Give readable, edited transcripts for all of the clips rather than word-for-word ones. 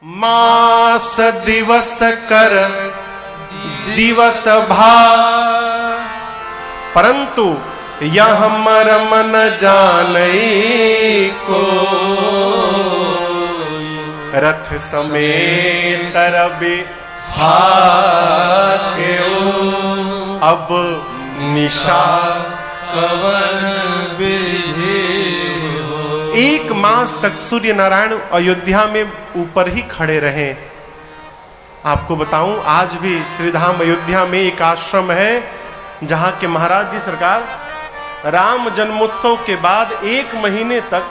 मास दिवस कर दिवस भा, परंतु यह मर्म न जानई को। रथ समेत रवि भाग्यो, अब निशा कवन विधि। एक मास तक सूर्य नारायण अयोध्या में ऊपर ही खड़े रहे। आपको बताऊं, आज भी श्रीधाम अयोध्या में एक आश्रम है जहां के महाराज जी सरकार राम जन्मोत्सव के बाद 1 महीने तक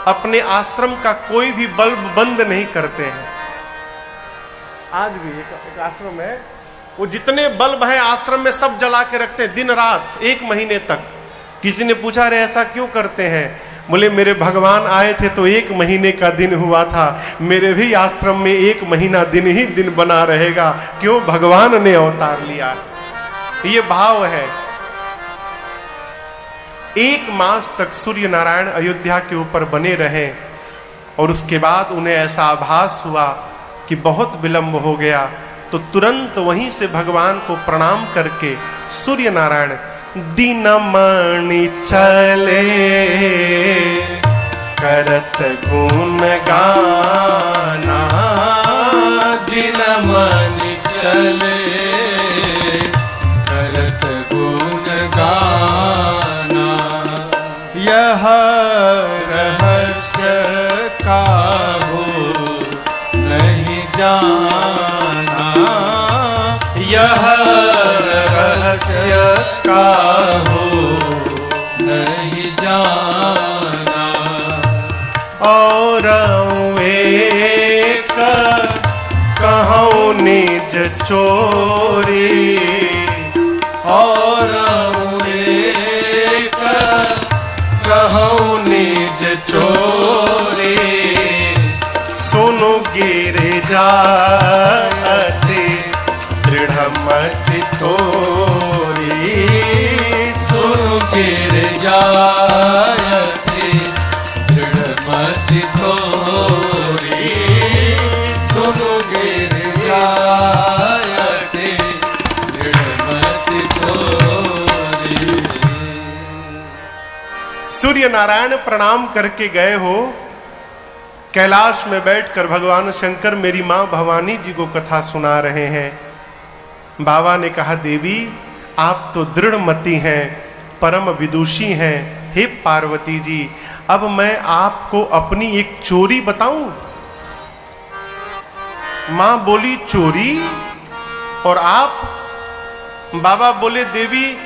अपने आश्रम का कोई भी बल्ब बंद नहीं करते हैं। आज भी एक आश्रम है, वो जितने बल्ब हैं आश्रम में सब जला के रखते हैं दिन रात 1 महीने तक। किसी ने पूछा, रे ऐसा क्यों करते हैं? बोले, मेरे भगवान आए थे तो 1 महीने का दिन हुआ था, मेरे भी आश्रम में 1 महीना दिन ही दिन बना रहेगा। क्यों? भगवान ने अवतार लिया। ये भाव है। 1 मास तक सूर्य नारायण अयोध्या के ऊपर बने रहे और उसके बाद उन्हें ऐसा आभास हुआ कि बहुत विलंब हो गया, तो तुरंत वहीं से भगवान को प्रणाम करके सूर्य नारायण दीनमणि चले करत गुण गाना। दीनमणि चले करत गुण गाना। यह रहस्य काहू नहीं जाना। यह रहस्य काहू नहीं जाना। और एक कहूँ निज चोरी। और एक कहूँ निज चोरी। सुनु गिर जाति दृढ़ मति तोरी। सुनु गिर जायते दृढ़ मति तोरी। सुनु गिर जायते दृढ़ मति तोरी। सूर्य नारायण प्रणाम करके गए हो। कैलाश में बैठकर भगवान शंकर मेरी मां भवानी जी को कथा सुना रहे हैं। बाबा ने कहा, देवी आप तो दृढ़ मति हैं, परम विदुषी हैं। हे पार्वती जी, अब मैं आपको अपनी एक चोरी बताऊं? मां बोली, चोरी? और आप? बाबा बोले, देवी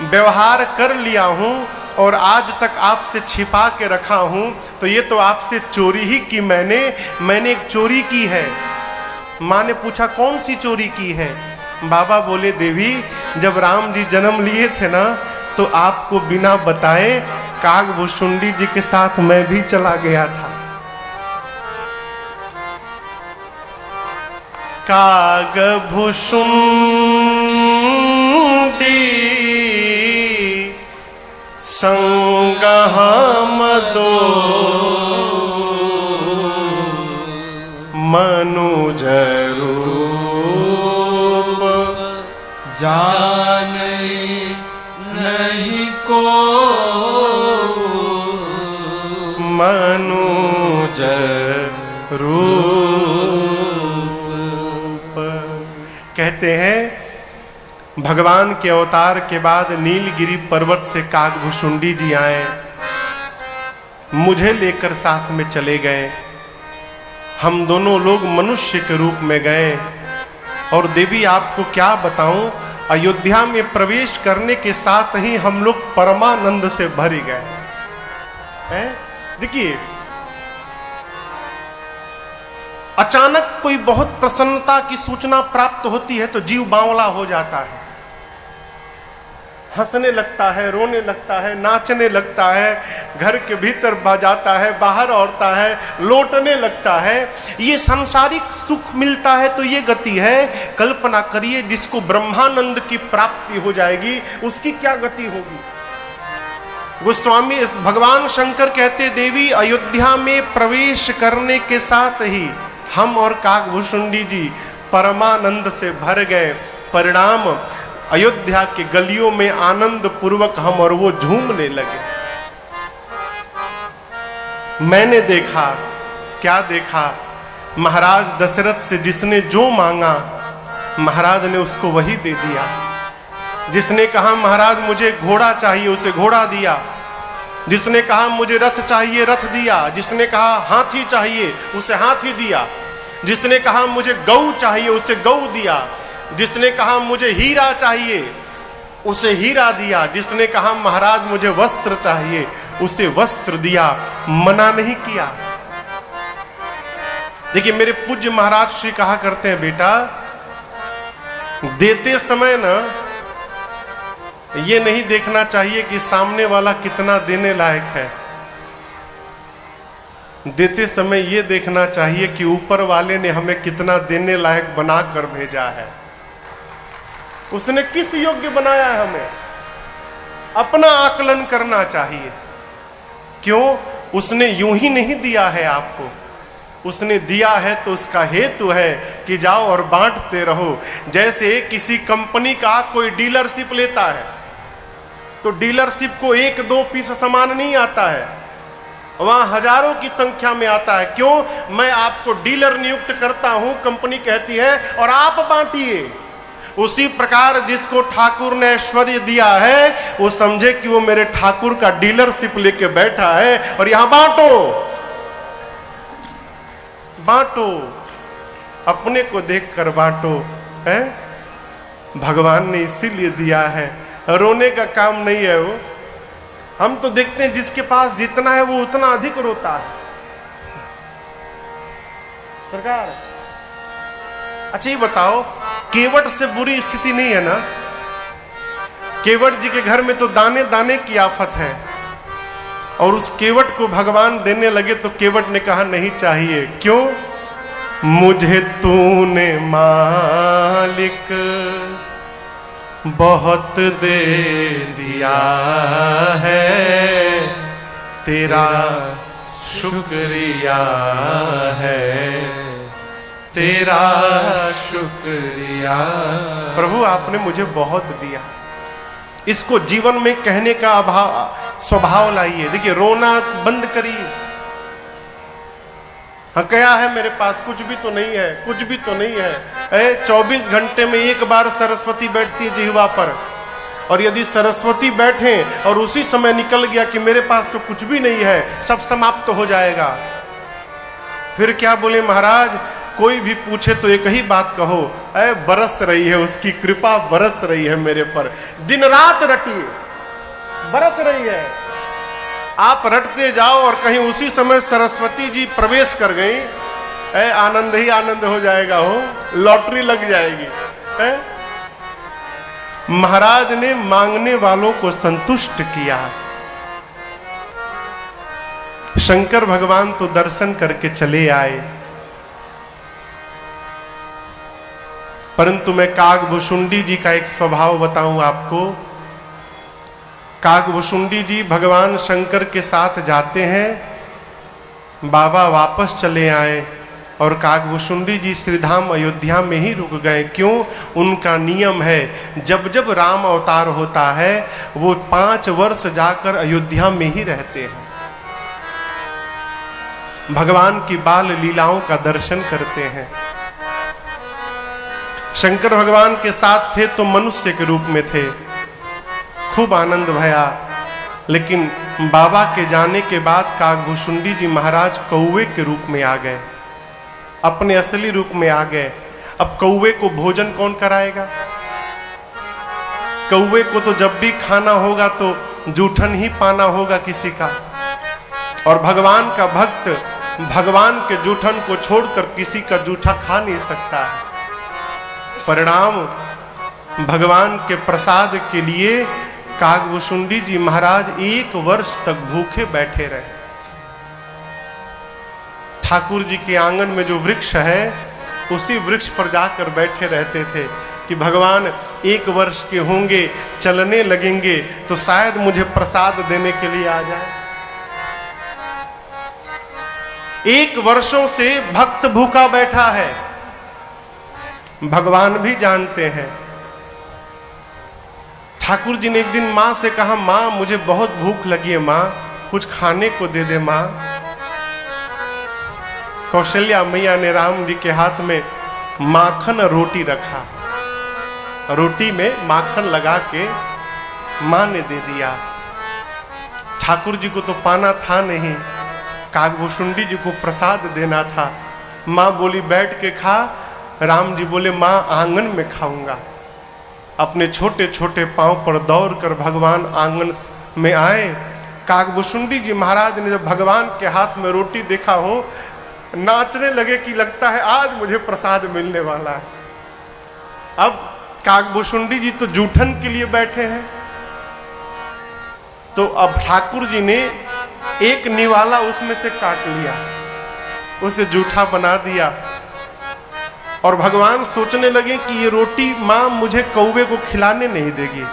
व्यवहार कर लिया हूं और आज तक आपसे छिपा के रखा हूं, तो ये तो आपसे चोरी ही की मैंने एक चोरी की है। मां ने पूछा, कौन सी चोरी की है? बाबा बोले, देवी जब राम जी जन्म लिए थे ना, तो आपको बिना बताए कागभुशुंडी जी के साथ मैं भी चला गया था। कागभुशुंडी संग हम दो मनुज रूप जानई नहीं को। मनुज रूप। कहते हैं भगवान के अवतार के बाद नीलगिरी पर्वत से कागभुशुंडी जी आए, मुझे लेकर साथ में चले गए। हम दोनों लोग मनुष्य के रूप में गए। और देवी आपको क्या बताऊं, अयोध्या में प्रवेश करने के साथ ही हम लोग परमानंद से भर गए हैं। देखिए, अचानक कोई बहुत प्रसन्नता की सूचना प्राप्त होती है तो जीव बावला हो जाता है, हंसने लगता है, रोने लगता है, नाचने लगता है, घर के भीतर बजाता है, बाहर औरता है, लौटने लगता है। ये सांसारिक सुख मिलता है तो ये गति है। कल्पना करिए, जिसको ब्रह्मानंद की प्राप्ति हो जाएगी उसकी क्या गति होगी। गोस्वामी भगवान शंकर कहते, देवी अयोध्या में प्रवेश करने के साथ ही हम और काकभूषुंडी जी परमानंद से भर गए। परिणाम अयोध्या के गलियों में आनंद पूर्वक हम और वो झूमने लगे। मैंने देखा, क्या देखा? महाराज दशरथ से जिसने जो मांगा महाराज ने उसको वही दे दिया। जिसने कहा महाराज मुझे घोड़ा चाहिए उसे घोड़ा दिया। जिसने कहा मुझे रथ चाहिए रथ दिया। जिसने कहा हाथी चाहिए उसे हाथी दिया। जिसने कहा मुझे गऊ चाहिए उसे गऊ दिया। जिसने कहा मुझे हीरा चाहिए उसे हीरा दिया। जिसने कहा महाराज मुझे वस्त्र चाहिए उसे वस्त्र दिया, मना नहीं किया। देखिए मेरे पूज्य महाराज श्री कहा करते हैं, बेटा देते समय ना ये नहीं देखना चाहिए कि सामने वाला कितना देने लायक है। देते समय ये देखना चाहिए कि ऊपर वाले ने हमें कितना देने लायक बनाकर भेजा है। उसने किस योग्य बनाया है हमें, अपना आकलन करना चाहिए। क्यों? उसने यूं ही नहीं दिया है आपको, उसने दिया है तो उसका हेतु है कि जाओ और बांटते रहो। जैसे किसी कंपनी का कोई डीलरशिप लेता है तो डीलरशिप को 1-2 पीस सामान नहीं आता है, वहां हजारों की संख्या में आता है। क्यों? मैं आपको डीलर नियुक्त करता हूं, कंपनी कहती है, और आप बांटिए। उसी प्रकार जिसको ठाकुर ने ऐश्वर्य दिया है वो समझे कि वो मेरे ठाकुर का डीलरशिप लेके बैठा है और यहां बांटो बांटो, अपने को देखकर बांटो। है भगवान ने इसीलिए दिया है, रोने का काम नहीं है वो। हम तो देखते हैं जिसके पास जितना है वो उतना अधिक रोता है। सरकार अच्छा ये बताओ, केवट से बुरी स्थिति नहीं है ना? केवट जी के घर में तो दाने दाने की आफत है, और उस केवट को भगवान देने लगे तो केवट ने कहा नहीं चाहिए। क्यों? मुझे तूने मालिक बहुत दे दिया है, तेरा शुक्रिया है, तेरा शुक्रिया। प्रभु आपने मुझे बहुत दिया। इसको जीवन में कहने का स्वभाव लाइए। देखिए रोना बंद करिए। हाँ क्या है मेरे पास? कुछ भी तो नहीं है, कुछ भी तो नहीं है। 24 घंटे में एक बार सरस्वती बैठती है जिह्वा पर, और यदि सरस्वती बैठे और उसी समय निकल गया कि मेरे पास तो कुछ भी नहीं है, सब समाप्त तो हो जाएगा। फिर क्या बोले महाराज? कोई भी पूछे तो एक ही बात कहो, बरस रही है उसकी कृपा, बरस रही है मेरे पर। दिन रात रटिए, बरस रही है। आप रटते जाओ और कहीं उसी समय सरस्वती जी प्रवेश कर गई, आनंद ही आनंद हो जाएगा। हो लॉटरी लग जाएगी। महाराज ने मांगने वालों को संतुष्ट किया। शंकर भगवान तो दर्शन करके चले आए, परंतु मैं काकभूषुंडी जी का एक स्वभाव बताऊं आपको। काकभूषुंडी जी भगवान शंकर के साथ जाते हैं, बाबा वापस चले आए और काकभूषुंडी जी श्रीधाम अयोध्या में ही रुक गए। क्यों? उनका नियम है, जब जब राम अवतार होता है वो 5 वर्ष जाकर अयोध्या में ही रहते हैं, भगवान की बाल लीलाओं का दर्शन करते हैं। शंकर भगवान के साथ थे तो मनुष्य के रूप में थे, खूब आनंद भया। लेकिन बाबा के जाने के बाद काकभूषुंडी जी महाराज कौवे के रूप में आ गए, अपने असली रूप में आ गए। अब कौवे को भोजन कौन कराएगा? कौवे को तो जब भी खाना होगा तो जूठन ही पाना होगा किसी का, और भगवान का भक्त भगवान के जूठन को छोड़कर किसी का जूठा खा नहीं सकता है। परिणाम भगवान के प्रसाद के लिए काकभूषुंडी जी महाराज 1 वर्ष तक भूखे बैठे रहे। ठाकुर जी के आंगन में जो वृक्ष है उसी वृक्ष पर जाकर बैठे रहते थे कि भगवान 1 वर्ष के होंगे, चलने लगेंगे तो शायद मुझे प्रसाद देने के लिए आ जाए। 1 वर्षों से भक्त भूखा बैठा है, भगवान भी जानते हैं। ठाकुर जी ने एक दिन मां से कहा, मां मुझे बहुत भूख लगी है, मां कुछ खाने को दे दे मां। कौशल्या मैया ने राम जी के हाथ में माखन रोटी रखा, रोटी में माखन लगा के मां ने दे दिया। ठाकुर जी को तो पाना था नहीं, कागभूषुंडी जी को प्रसाद देना था। मां बोली बैठ के खा। राम जी बोले मां आंगन में खाऊंगा। अपने छोटे छोटे पांव पर दौड़कर भगवान आंगन में आए। कागभूषुंडी जी महाराज ने जब भगवान के हाथ में रोटी देखा हो, नाचने लगे कि लगता है आज मुझे प्रसाद मिलने वाला है। अब कागभूषुंडी जी तो जूठन के लिए बैठे हैं, तो अब ठाकुर जी ने एक निवाला उसमें से काट लिया, उसे जूठा बना दिया। और भगवान सोचने लगे कि ये रोटी मां मुझे कौवे को खिलाने नहीं देगी।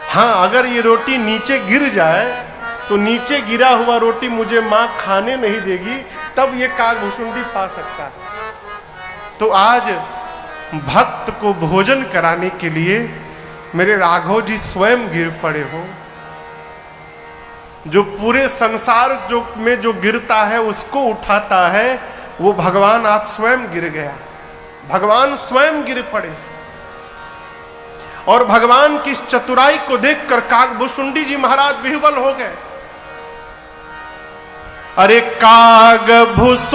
हाँ, अगर ये रोटी नीचे गिर जाए तो नीचे गिरा हुआ रोटी मुझे मां खाने नहीं देगी, तब ये कागभूषुंडी पा सकता है। तो आज भक्त को भोजन कराने के लिए मेरे राघव जी स्वयं गिर पड़े हो। जो पूरे संसार में जो गिरता है उसको उठाता है, वो भगवान आज स्वयं गिर गया। भगवान स्वयं गिर पड़े। और भगवान की इस चतुराई को देखकर कागभूषुंडी जी महाराज विह्वल हो गए। अरे कागभूषुंडी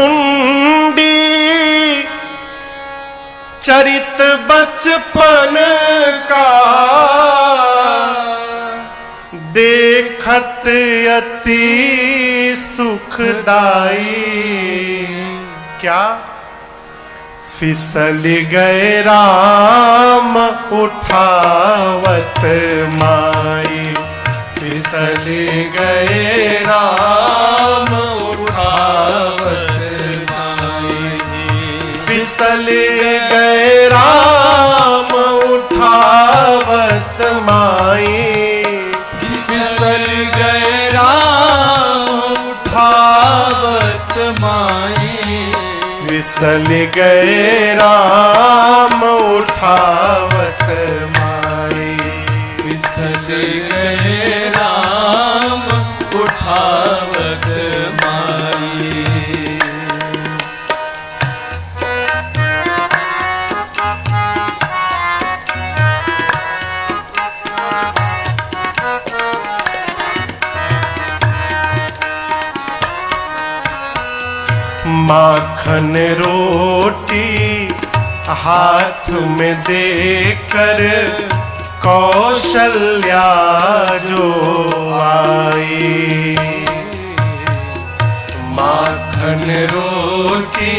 चरित बचपन का, देखत अति सुखदाई। क्या फिसल गए राम उठावत माई, फिसल गए राम उठावत माई, फिसल गए राम उठावत माई, फिसल गए राम उठावत माई, फिसल गए राम उठावत माई, फिसल गए राम उठावत माई। माखन रोटी हाथ में देकर कौशल्या जो आई, माखन रोटी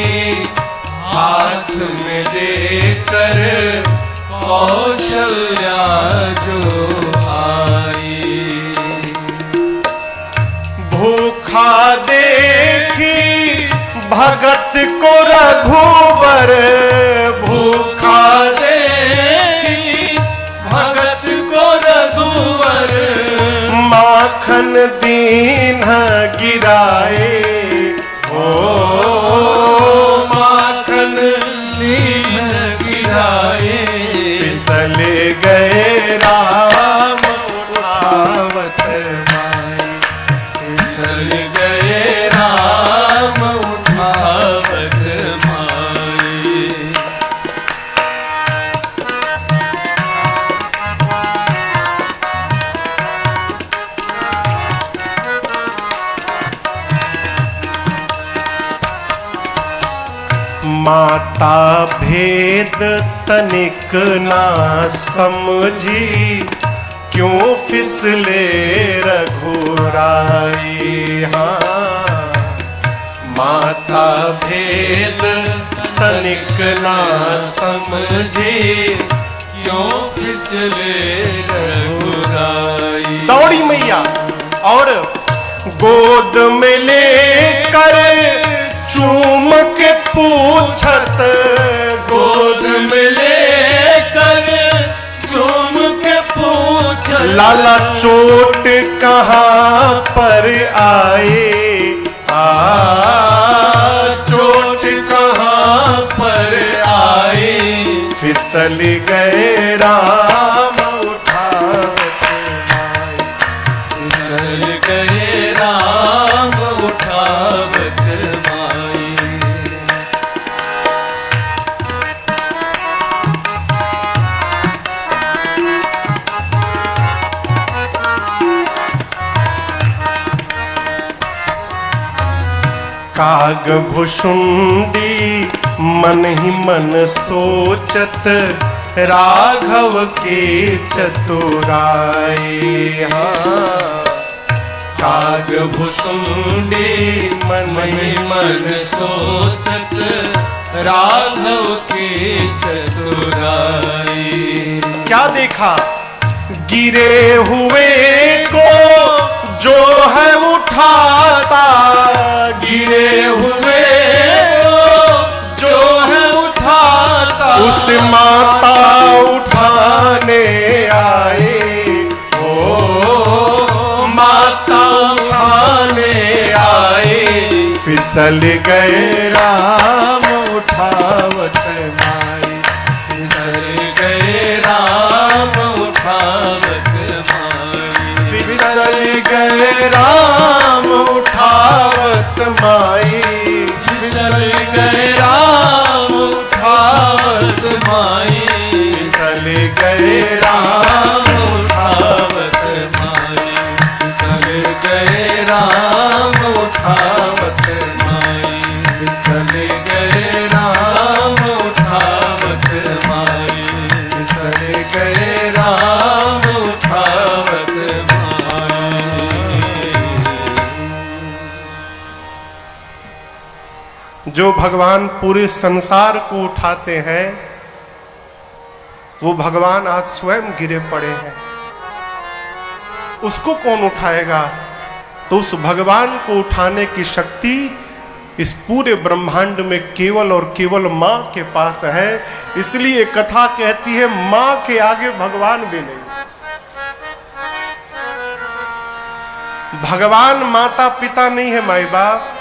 हाथ में देकर कौशल्या जो आई, भूखा देखी भगत को रघुबर, भूखा देखी भगत को रघुवर, माखन दीन गिराए। ओ माखन दीन गिराए, फिसल गए राम उठावत माई, फिसल गए राम उठावत माई। माता भेद तनिक ना समझी, क्यों फिसले रघुराई। हाँ, माता भेद तनिक ना समझी, क्यों फिसले रघुराई। दौड़ी मैया और गोद में लेकर चूम के पूछत, गोद में लेकर चूम के पूछत, लाला चोट कहाँ पर आए। फिसल गए राम उठावत माई। फिसल गए राम उठावत माई। काग भुषुंडी मन ही मन सोचत राघव के चतुराई। हाँ काग भुसुंडी मन मन सोचत राघव की चतुराई। क्या देखा? गिरे हुए को जो है उठाता, गिरे हुए जो है उठाता, उस माता उठाने आए। ओ माता उठाने आए। फिसल गए राम उठावत माई। फिसल गए राम उठावत माई। फिसल गए राम उठावत माई। फिसल गए राम उठावत माई। फिसल गए राम उठावत माई। फिसल गए राम उठावत माई। फिसल गए राम उठावत माई। फिसल गए राम उठावत माई। जो भगवान पूरे संसार को उठाते हैं, वो भगवान आज स्वयं गिरे पड़े हैं। उसको कौन उठाएगा? तो उस भगवान को उठाने की शक्ति इस पूरे ब्रह्मांड में केवल और केवल मां के पास है। इसलिए कथा कहती है मां के आगे भगवान भी नहीं। भगवान माता पिता नहीं है माई बाप,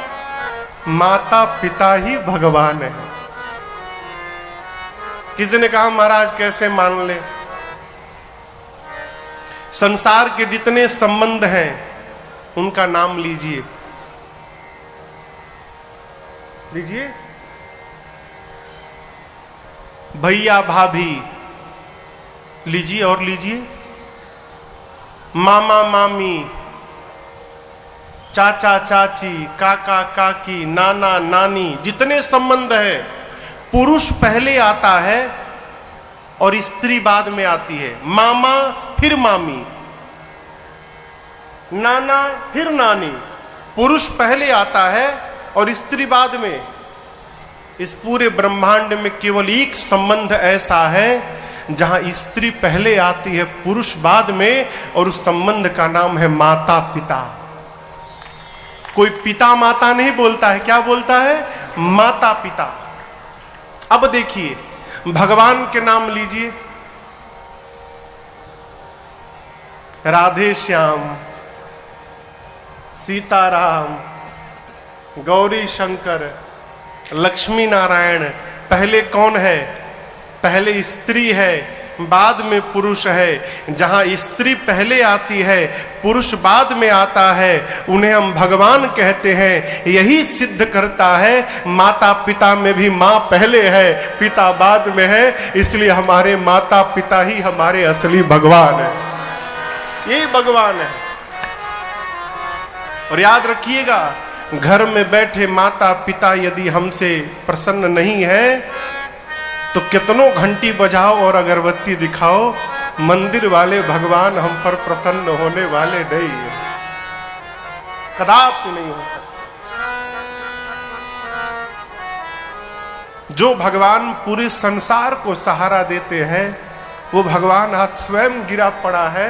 माता पिता ही भगवान है। किसी ने कहा महाराज कैसे मान ले? संसार के जितने संबंध हैं उनका नाम लीजिए, लीजिए। भैया भाभी लीजिए और लीजिए, मामा मामी, चाचा चाची, काका काकी, नाना नानी, जितने संबंध हैं, पुरुष पहले आता है और स्त्री बाद में आती है। मामा फिर मामी, नाना फिर नानी, पुरुष पहले आता है और स्त्री बाद में। इस पूरे ब्रह्मांड में केवल एक संबंध ऐसा है जहां स्त्री पहले आती है, पुरुष बाद में, और उस संबंध का नाम है माता पिता। कोई पिता माता नहीं बोलता है, क्या बोलता है? माता पिता। अब देखिए, भगवान के नाम लीजिए, राधे श्याम, सीताराम, गौरी शंकर, लक्ष्मी नारायण। पहले कौन है? पहले स्त्री है, बाद में पुरुष है। जहां स्त्री पहले आती है, पुरुष बाद में आता है, उन्हें हम भगवान कहते हैं। यही सिद्ध करता है माता पिता में भी मां पहले है, पिता बाद में है। इसलिए हमारे माता पिता ही हमारे असली भगवान है। यही भगवान है। और याद रखिएगा, घर में बैठे माता पिता यदि हमसे प्रसन्न नहीं है तो कितनों घंटी बजाओ और अगरबत्ती दिखाओ, मंदिर वाले भगवान हम पर प्रसन्न होने वाले नहीं है, कदापि नहीं हो सकता। जो भगवान पूरे संसार को सहारा देते हैं, वो भगवान आज स्वयं गिरा पड़ा है।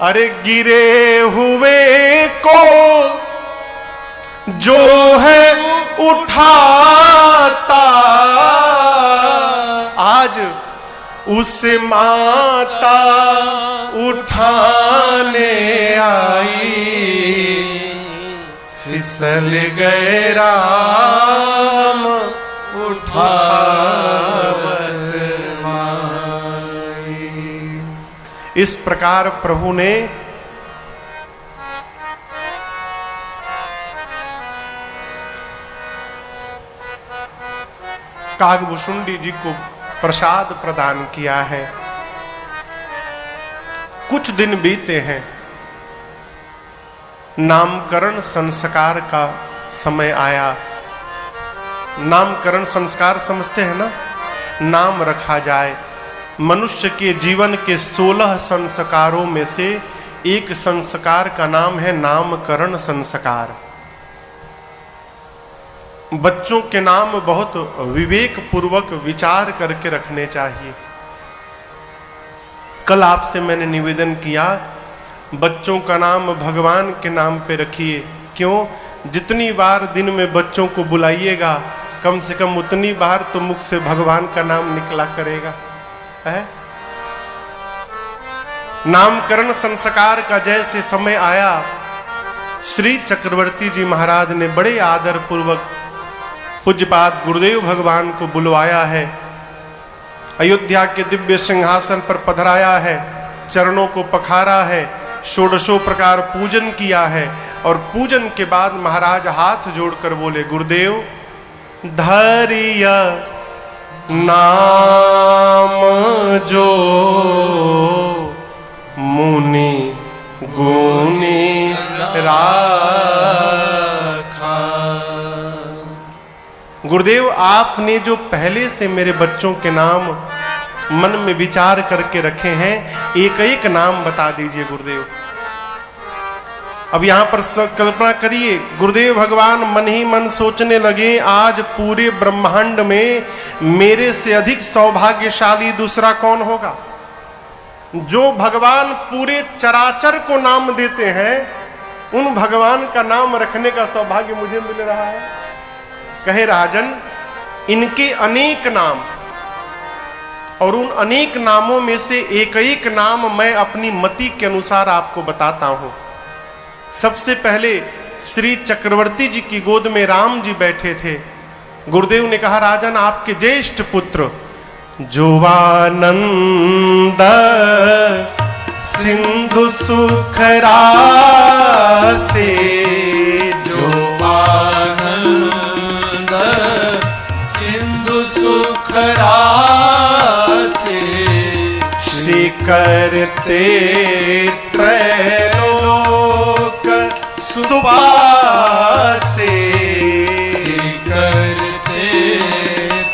अरे गिरे हुए को जो है उठाता, आज उस माता उठाने आई। फिसल गए राम उठावत माई। इस प्रकार प्रभु ने कागभूषुंडी जी को प्रसाद प्रदान किया है। कुछ दिन बीते हैं, नामकरण संस्कार का समय आया। नामकरण संस्कार समझते हैं ना, नाम रखा जाए। मनुष्य के जीवन के 16 संस्कारों में से एक संस्कार का नाम है नामकरण संस्कार। बच्चों के नाम बहुत विवेक पूर्वक विचार करके रखने चाहिए। कल आपसे मैंने निवेदन किया, बच्चों का नाम भगवान के नाम पे रखिए। क्यों? जितनी बार दिन में बच्चों को बुलाइएगा, कम से कम उतनी बार तो मुख से भगवान का नाम निकला करेगा। है? नामकरण संस्कार का जैसे समय आया, श्री चक्रवर्ती जी महाराज ने बड़े आदर पूर्वक पूज्यपाद गुरुदेव भगवान को बुलवाया है। अयोध्या के दिव्य सिंहासन पर पधराया है, चरणों को पखारा है, षोडशों प्रकार पूजन किया है। और पूजन के बाद महाराज हाथ जोड़कर बोले, गुरुदेव धरिया नाम जो मुनि गुनी राखा। गुरुदेव आपने जो पहले से मेरे बच्चों के नाम मन में विचार करके रखे हैं, एक एक नाम बता दीजिए गुरुदेव। अब यहां पर कल्पना करिए, गुरुदेव भगवान मन ही मन सोचने लगे, आज पूरे ब्रह्मांड में मेरे से अधिक सौभाग्यशाली दूसरा कौन होगा। जो भगवान पूरे चराचर को नाम देते हैं, उन भगवान का नाम रखने का सौभाग्य मुझे मिल रहा है। कहे राजन, इनके अनेक नाम, और उन अनेक नामों में से एक एक नाम मैं अपनी मति के अनुसार आपको बताता हूं। सबसे पहले श्री चक्रवर्ती जी की गोद में राम जी बैठे थे। गुरुदेव ने कहा, राजन आपके ज्येष्ठ पुत्र जुवानंद सिंधु सुख रासे, जुवानंद सिंधु सुख रासे, करते त्रैलोक सुपासे, करते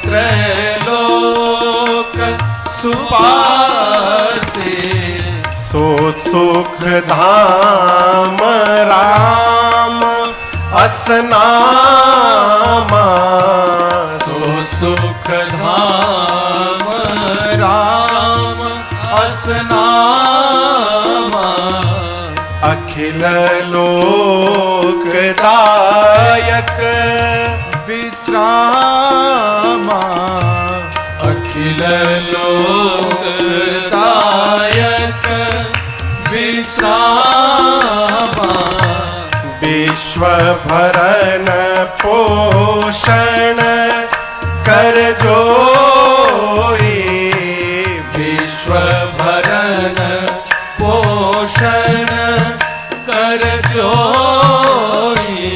त्रैलोक सुपासे, सो सुख धाम राम असनामा, सो सुख धाम राम असनामा, अखिल लोकदायक विश्रामा, अखिल लोकदायक विश्रामा, विश्व भरण पोषण कर जोई, विश्व भरण पोषण कर जोई,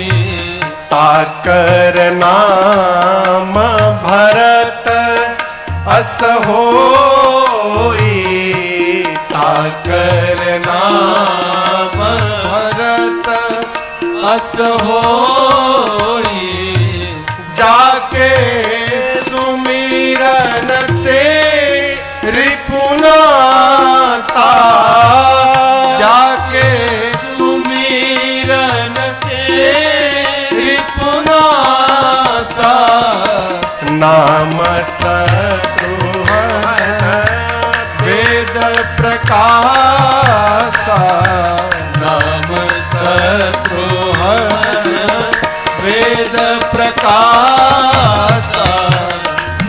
ताकर नाम भरत अस होई, ताकर नाम भरत अस होई, जाके सुमिरन से रिपुनासा, जाके सुमिरन से रिपुनासा, नाम शत्रुघ्न वेद प्रकाशा, नाम शत्रुघ्न वेद प्रकाशा,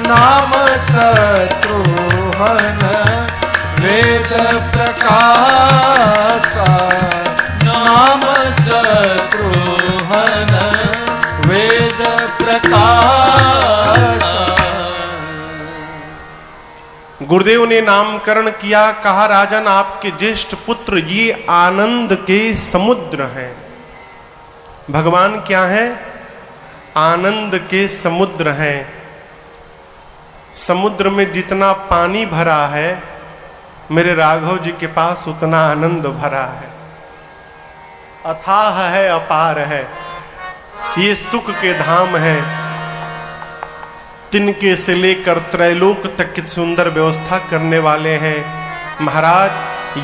नाम शत्रुघ्न वेद प्रकाशा, नाम शत्रुघ्न वेद प्रकाशा। गुरुदेव ने नामकरण किया, कहा राजन आपके ज्येष्ठ पुत्र ये आनंद के समुद्र हैं। भगवान क्या है? आनंद के समुद्र हैं। समुद्र में जितना पानी भरा है मेरे राघव जी के पास उतना आनंद भरा है, अथाह है, अपार है। ये सुख के धाम है। तिनके से लेकर त्रैलोक तक की सुंदर व्यवस्था करने वाले हैं महाराज।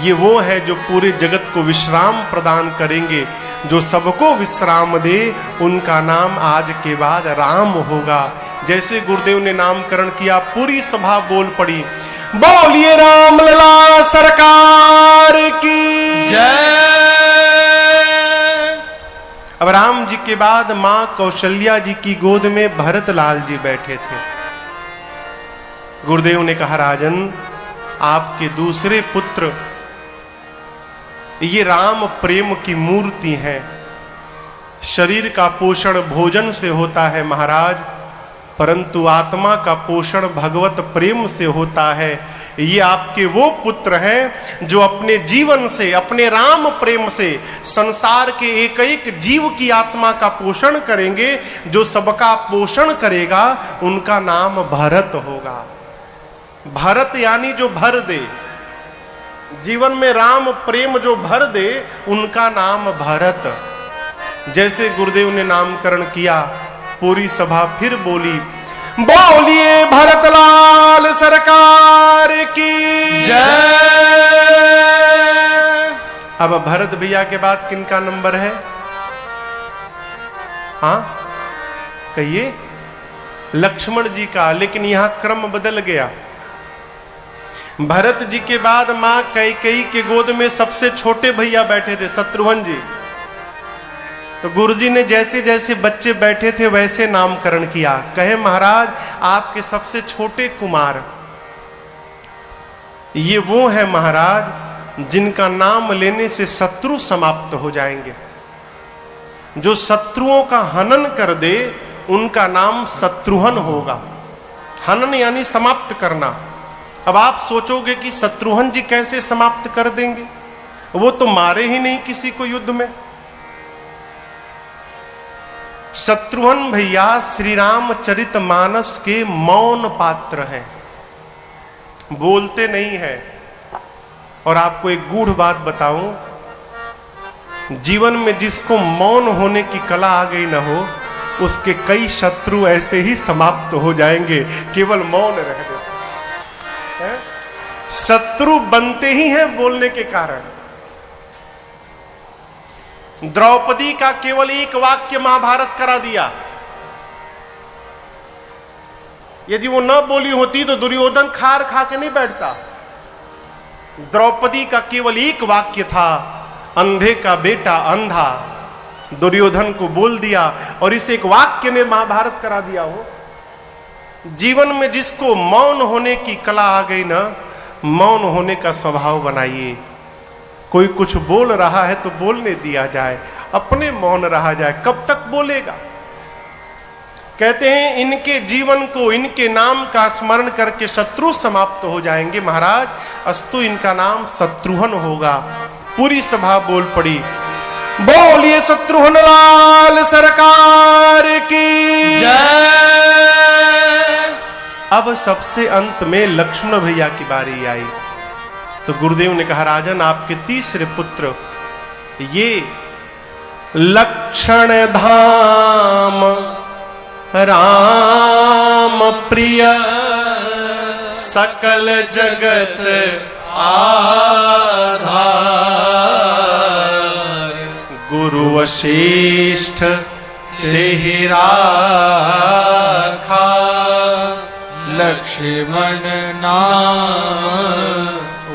ये वो है जो पूरे जगत को विश्राम प्रदान करेंगे। जो सबको विश्राम दे उनका नाम आज के बाद राम होगा। जैसे गुरुदेव ने नामकरण किया, पूरी सभा बोल पड़ी, बोलिए राम लला सरकार की जय। अब राम जी के बाद मां कौशल्या जी की गोद में भरत लाल जी बैठे थे। गुरुदेव ने कहा राजन आपके दूसरे पुत्र ये राम प्रेम की मूर्ति है। शरीर का पोषण भोजन से होता है महाराज, परंतु आत्मा का पोषण भगवत प्रेम से होता है। ये आपके वो पुत्र हैं जो अपने जीवन से, अपने राम प्रेम से संसार के एक एक जीव की आत्मा का पोषण करेंगे। जो सबका पोषण करेगा उनका नाम भरत होगा। भरत यानी जो भर दे, जीवन में राम प्रेम जो भर दे उनका नाम भरत। जैसे गुरुदेव ने नामकरण किया, पूरी सभा फिर बोली, बोलिए भरतलाल सरकार की जय। अब भरत भैया के बाद किनका नंबर है? हाँ कहिए, लक्ष्मण जी का। लेकिन यहां क्रम बदल गया। भरत जी के बाद मां कैकेयी के गोद में सबसे छोटे भैया बैठे थे, शत्रुघ्न जी। तो गुरुजी ने जैसे जैसे बच्चे बैठे थे वैसे नामकरण किया। कहे महाराज आपके सबसे छोटे कुमार ये वो है महाराज जिनका नाम लेने से शत्रु समाप्त हो जाएंगे। जो शत्रुओं का हनन कर दे उनका नाम शत्रुघ्न होगा। हनन यानी समाप्त करना। अब आप सोचोगे कि शत्रुघ्न जी कैसे समाप्त कर देंगे, वो तो मारे ही नहीं किसी को युद्ध में। शत्रुघ्न भैया श्री रामचरितमानस के मौन पात्र हैं, बोलते नहीं हैं। और आपको एक गूढ़ बात बताऊं, जीवन में जिसको मौन होने की कला आ गई ना हो उसके कई शत्रु ऐसे ही समाप्त हो जाएंगे, केवल मौन रह गए। शत्रु बनते ही हैं बोलने के कारण। द्रौपदी का केवल एक वाक्य महाभारत करा दिया। यदि वो न बोली होती तो दुर्योधन खार खा के नहीं बैठता। द्रौपदी का केवल एक वाक्य था, अंधे का बेटा अंधा, दुर्योधन को बोल दिया और इस एक वाक्य ने महाभारत करा दिया हो। जीवन में जिसको मौन होने की कला आ गई ना, मौन होने का स्वभाव बनाइए। कोई कुछ बोल रहा है तो बोलने दिया जाए, अपने मौन रहा जाए। कब तक बोलेगा? कहते हैं इनके जीवन को, इनके नाम का स्मरण करके शत्रु समाप्त हो जाएंगे महाराज। अस्तु इनका नाम शत्रुघ्न होगा। पूरी सभा बोल पड़ी, बोलिए शत्रुघ्न लाल सरकार की जय। अब सबसे अंत में लक्ष्मण भैया की बारी आई। तो गुरुदेव ने कहा राजन आपके तीसरे पुत्र ये लक्षण धाम राम प्रिय सकल जगत आधार गुरु वशिष्ठ तेहि राखा लक्ष्मण नाम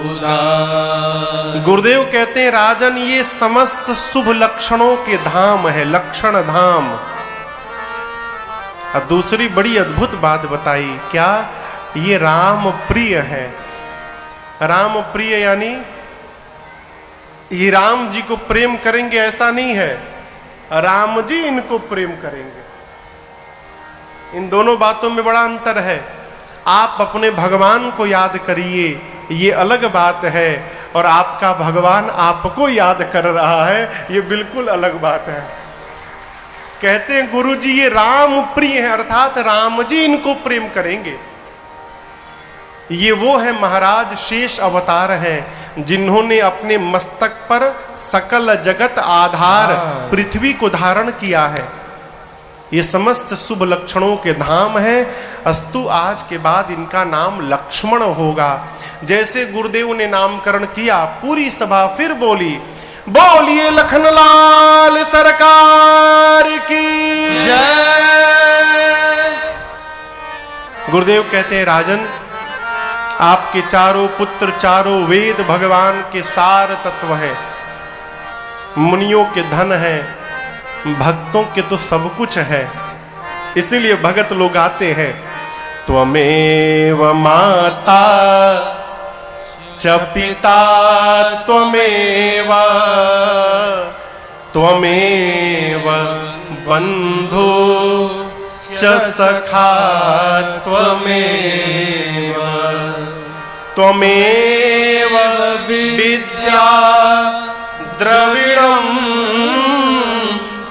उदार। गुरुदेव कहते हैं राजन ये समस्त शुभ लक्षणों के धाम है, लक्षण धाम। और दूसरी बड़ी अद्भुत बात बताई, क्या? ये राम प्रिय है। राम प्रिय यानी ये राम जी को प्रेम करेंगे ऐसा नहीं है, राम जी इनको प्रेम करेंगे। इन दोनों बातों में बड़ा अंतर है। आप अपने भगवान को याद करिए, ये अलग बात है, और आपका भगवान आपको याद कर रहा है, ये बिल्कुल अलग बात है। कहते हैं गुरु जी ये राम प्रिय है, अर्थात राम जी इनको प्रेम करेंगे। ये वो है महाराज शेष अवतार हैं जिन्होंने अपने मस्तक पर सकल जगत आधार पृथ्वी को धारण किया है। ये समस्त शुभ लक्षणों के धाम है। अस्तु आज के बाद इनका नाम लक्ष्मण होगा। जैसे गुरुदेव ने नामकरण किया, पूरी सभा फिर बोली, बोलिए लखनलाल सरकार की जय। गुरुदेव कहते हैं राजन, आपके चारों पुत्र चारों वेद भगवान के सार तत्व हैं, मुनियों के धन हैं, भक्तों के तो सब कुछ है। इसीलिए भगत लोग आते हैं, त्वमेव माता च पिता त्वमेव, त्वमेव बंधु च सखा त्वमेव, त्वमेव विद्या द्रविणम्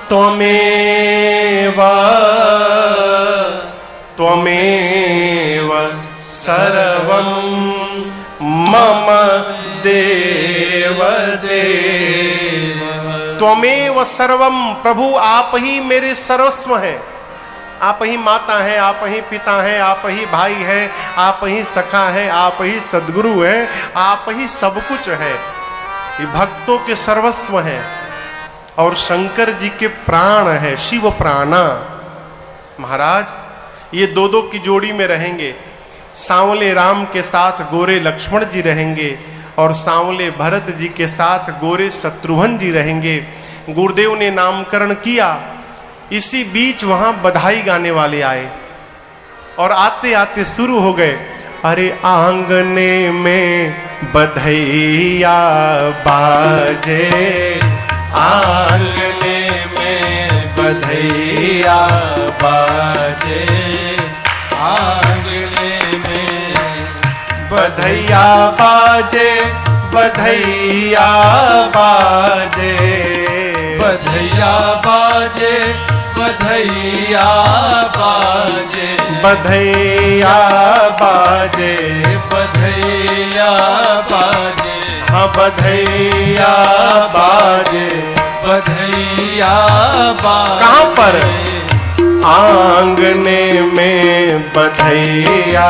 त्वमेव, त्वमेव सर्वं मम देव देव। त्वमेव सर्वम, प्रभु आप ही मेरे सर्वस्व हैं। आप ही माता हैं, आप ही पिता हैं, आप ही भाई हैं, आप ही सखा हैं, आप ही सद्गुरु हैं, आप ही सब कुछ है। ये भक्तों के सर्वस्व हैं और शंकर जी के प्राण है, शिव प्राणा। महाराज ये दो दो की जोड़ी में रहेंगे। सांवले राम के साथ गोरे लक्ष्मण जी रहेंगे और सांवले भरत जी के साथ गोरे शत्रुघ्न जी रहेंगे। गुरुदेव ने नामकरण किया, इसी बीच वहां बधाई गाने वाले आए और आते आते शुरू हो गए, अरे आंगने में बधैया बाजे, आंगने में बधैया बाजे, आंगने में बधैया बाजे, बधैया बाजे, बधैया बाजे, बधैया बाजे, बधैया बाजे, बधैया बाजे, हाँ बधैया बाजे। बधैया बाजे। कहाँ पर? आंगने में बधैया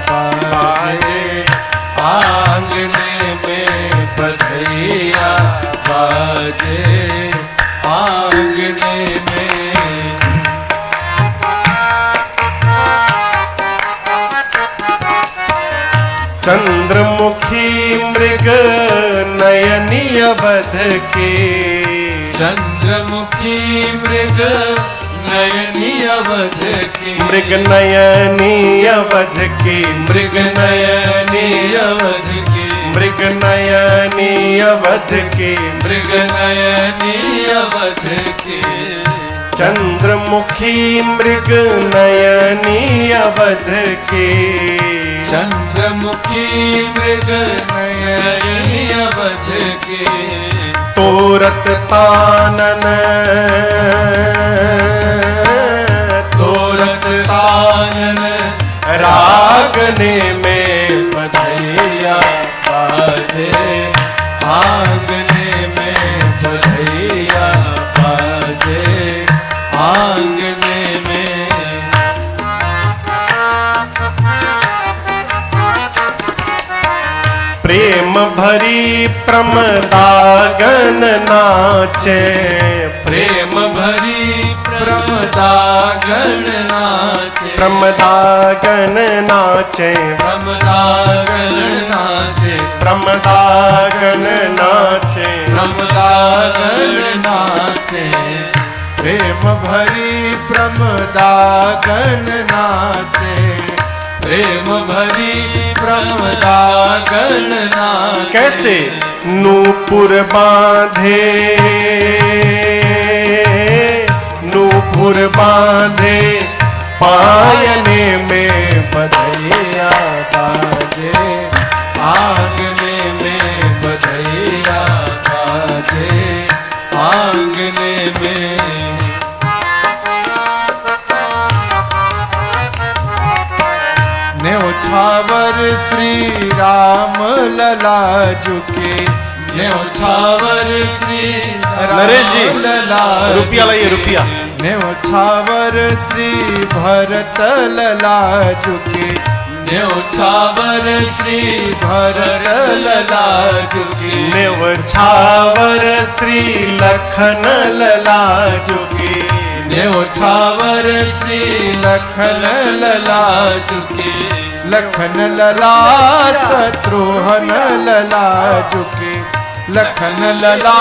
बाजे, आंगने में बधैया बाजे, आंगने में। चंद्रमुखी मृग नयनी अवध के, चंद्रमुखी मृग नयनी अवध की, मृग नयनी अवध की, मृग नयनी अवध की, मृग नयनी अवध की, मृग नयनी अवध की। चंद्रमुखी मृग नयनी अवध की, चंद्रमुखी मृग नयनी अवध की। तोरत तानन, तोरत तानन रागने में बधैया बाजे, आंगने में बधैया बाजे, आंगने में। प्रेम भरी प्रमदागन नाचे, प्रेम भरी प्रमदागन नाचे, प्रमदागन नाचे, प्रमदागन नाचे, प्रमदागन नाचे, प्रमदागन नाचे। प्रेम भरी प्रमदागन नाचे, प्रेम भरी प्रमदागन नाचे। कैसे? नूपुर बांधे, नूपुर बांधे पायने में बधैया बाजे, आंगने में बधैया बाजे, आंगने में। न्योछावर श्री राम लला झुके, न्योछावर श्री नरेश जी, लला रुपया लाइए, रुपया। न्योछावर श्री भरत लला झुके, न्योछावर श्री भरत लला झुके, न्योछावर श्री लखन लला झुके, न्योछावर श्री लखन लला झुके, लखन लला शत्रुघ्न लला झुके, लखन लला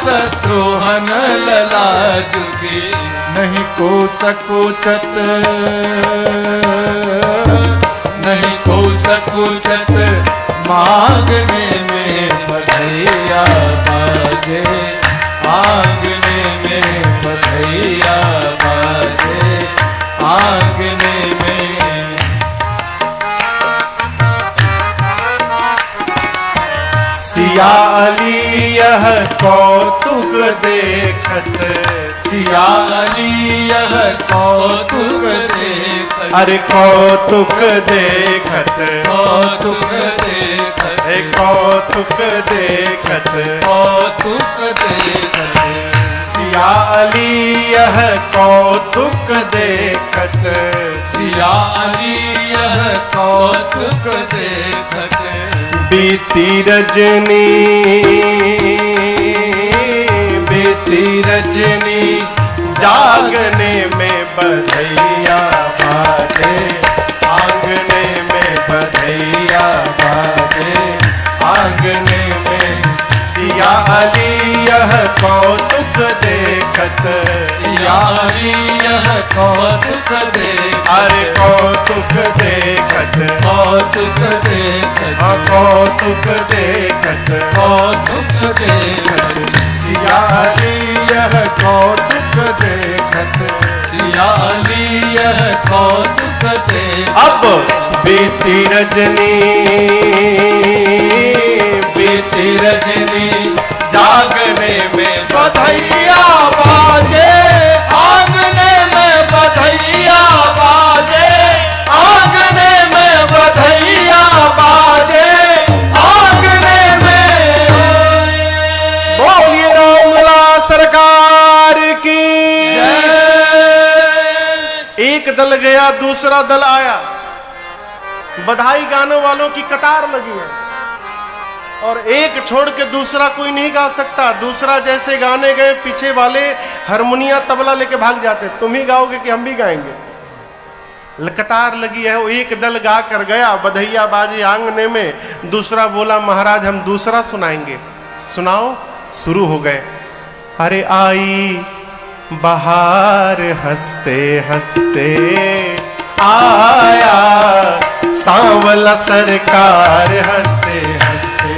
शत्रुघ्न लला झुके, नहीं को सकोचत, नहीं को सकोचत, मांगने में बधैया बाजे, आंगने में बधैया बाजे, आंगने में। सिया अली यह कौतुक देखत, सिया अली यह कौतुक देखत, अरे कौतुक देखत, कौतुक देखत, कौतुक देखत, कौतुक देखत, सिया अली यह कौतुक देखत, सिया अली यह कौतुक देखत, बीती रजनी, बीती रजनी, जागने में बधैया बाजे, आंगने में बधैया बाजे, आंगने में। सिया अली यह कौतुक देखत, सिया अली यह कौतुक देखत, अरे कौतुक देखत, कौतुक देखत, कौतुक देखत, कौतुक देखत, सिया अली यह कौतुक देखत, सिया अली यह कौतुक देखत। अब बीती रजनी, बीती रजनी, जागने में बधैया बाजे, आंगने में बधैया बाजे, आंगने में बधैया बाजे, आंगने में। बोलिए रामलला सरकार की। एक दल गया, दूसरा दल आया, बधाई गाने वालों की कतार लगी है, और एक छोड़ के दूसरा कोई नहीं गा सकता। दूसरा जैसे गाने गए, पीछे वाले हारमोनिया तबला लेके भाग जाते, तुम ही गाओगे कि हम भी गाएंगे। कतार लगी है, वो एक दल गा कर गया, बधैया बाजी आंगने में, दूसरा बोला महाराज हम दूसरा सुनाएंगे। सुनाओ। शुरू हो गए। अरे आई बहार हंसते हंसते आया, सांवला सरकार हंसते हंसते